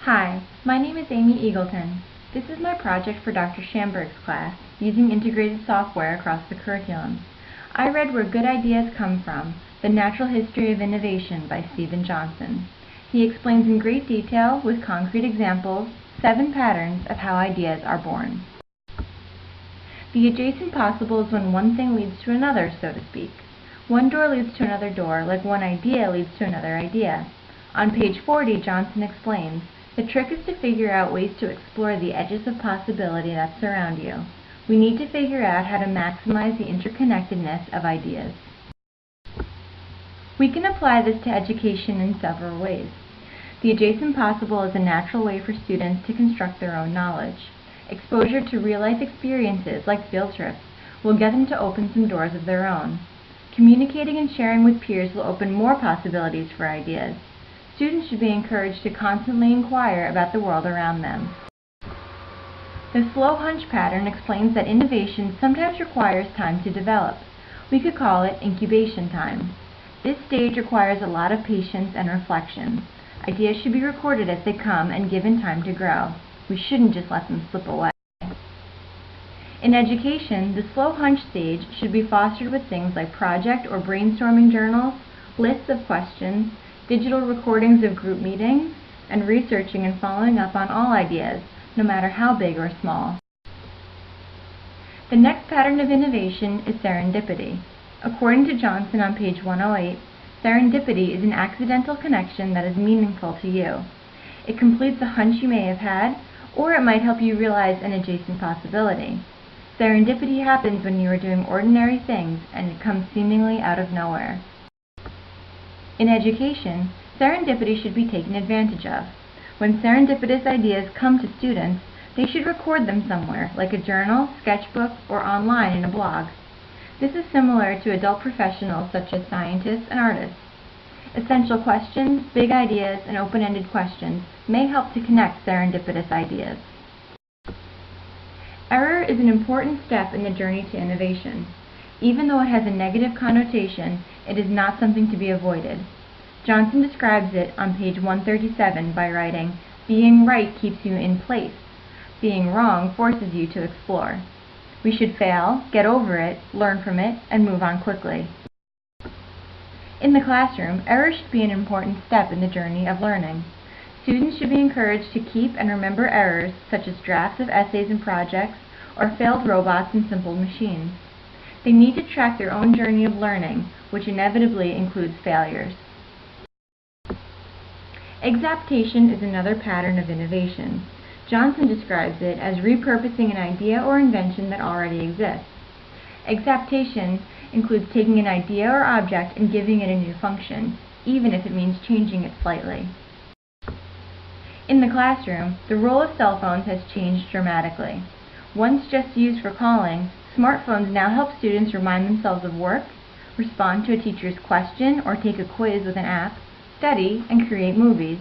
Hi, my name is Amy Eagelton. This is my project for Dr. Shamburg's class, using integrated software across the curriculum. I read Where Good Ideas Come From, The Natural History of Innovation by Stephen Johnson. He explains in great detail, with concrete examples, 7 patterns of how ideas are born. The adjacent possible is when one thing leads to another, so to speak. One door leads to another door, like one idea leads to another idea. On page 40, Johnson explains, the trick is to figure out ways to explore the edges of possibility that surround you. We need to figure out how to maximize the interconnectedness of ideas. We can apply this to education in several ways. The adjacent possible is a natural way for students to construct their own knowledge. Exposure to real-life experiences, like field trips, will get them to open some doors of their own. Communicating and sharing with peers will open more possibilities for ideas. Students should be encouraged to constantly inquire about the world around them. The slow hunch pattern explains that innovation sometimes requires time to develop. We could call it incubation time. This stage requires a lot of patience and reflection. Ideas should be recorded as they come and given time to grow. We shouldn't just let them slip away. In education, the slow hunch stage should be fostered with things like project or brainstorming journals, lists of questions, digital recordings of group meetings, and researching and following up on all ideas, no matter how big or small. The next pattern of innovation is serendipity. According to Johnson on page 108, serendipity is an accidental connection that is meaningful to you. It completes a hunch you may have had, or it might help you realize an adjacent possibility. Serendipity happens when you are doing ordinary things and it comes seemingly out of nowhere. In education, serendipity should be taken advantage of. When serendipitous ideas come to students, they should record them somewhere, like a journal, sketchbook, or online in a blog. This is similar to adult professionals such as scientists and artists. Essential questions, big ideas, and open-ended questions may help to connect serendipitous ideas. Error is an important step in the journey to innovation. Even though it has a negative connotation, it is not something to be avoided. Johnson describes it on page 137 by writing, "Being right keeps you in place. Being wrong forces you to explore." We should fail, get over it, learn from it, and move on quickly. In the classroom, error should be an important step in the journey of learning. Students should be encouraged to keep and remember errors, such as drafts of essays and projects, or failed robots and simple machines. They need to track their own journey of learning, which inevitably includes failures. Exaptation is another pattern of innovation. Johnson describes it as repurposing an idea or invention that already exists. Exaptation includes taking an idea or object and giving it a new function, even if it means changing it slightly. In the classroom, the role of cell phones has changed dramatically. Once just used for calling, smartphones now help students remind themselves of work, respond to a teacher's question or take a quiz with an app, study, and create movies.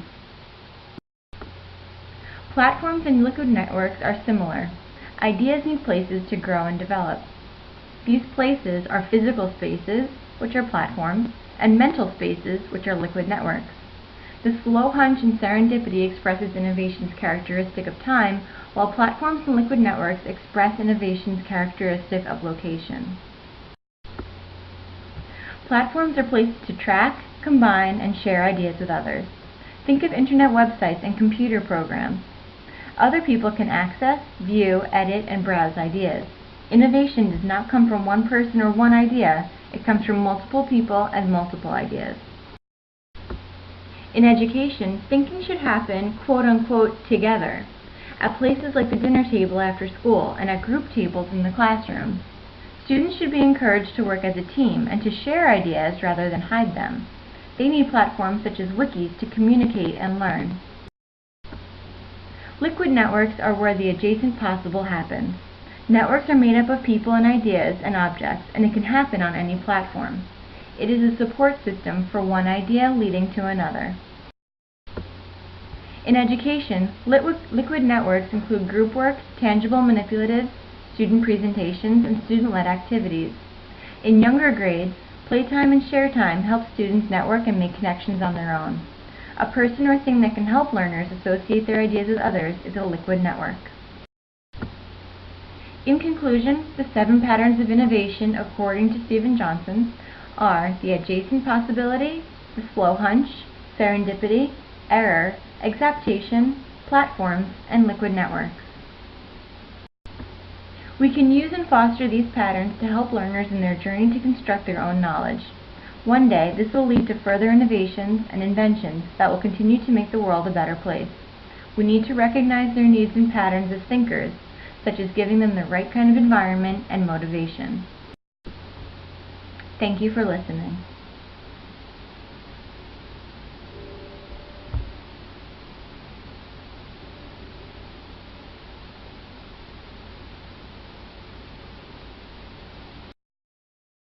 Platforms and liquid networks are similar. Ideas need places to grow and develop. These places are physical spaces, which are platforms, and mental spaces, which are liquid networks. The slow hunch and serendipity expresses innovation's characteristic of time, while platforms and liquid networks express innovation's characteristic of location. Platforms are places to track, combine, and share ideas with others. Think of internet websites and computer programs. Other people can access, view, edit, and browse ideas. Innovation does not come from one person or one idea, it comes from multiple people and multiple ideas. In education, thinking should happen, quote-unquote, together, at places like the dinner table after school and at group tables in the classroom. Students should be encouraged to work as a team and to share ideas rather than hide them. They need platforms such as wikis to communicate and learn. Liquid networks are where the adjacent possible happens. Networks are made up of people and ideas and objects, and it can happen on any platform. It is a support system for one idea leading to another. In education, liquid networks include group work, tangible manipulatives, student presentations, and student-led activities. In younger grades, playtime and share time help students network and make connections on their own. A person or thing that can help learners associate their ideas with others is a liquid network. In conclusion, the 7 patterns of innovation, according to Stephen Johnson, are the adjacent possibility, the slow hunch, serendipity, error, exaptation, platforms, and liquid networks. We can use and foster these patterns to help learners in their journey to construct their own knowledge. One day, this will lead to further innovations and inventions that will continue to make the world a better place. We need to recognize their needs and patterns as thinkers, such as giving them the right kind of environment and motivation. Thank you for listening.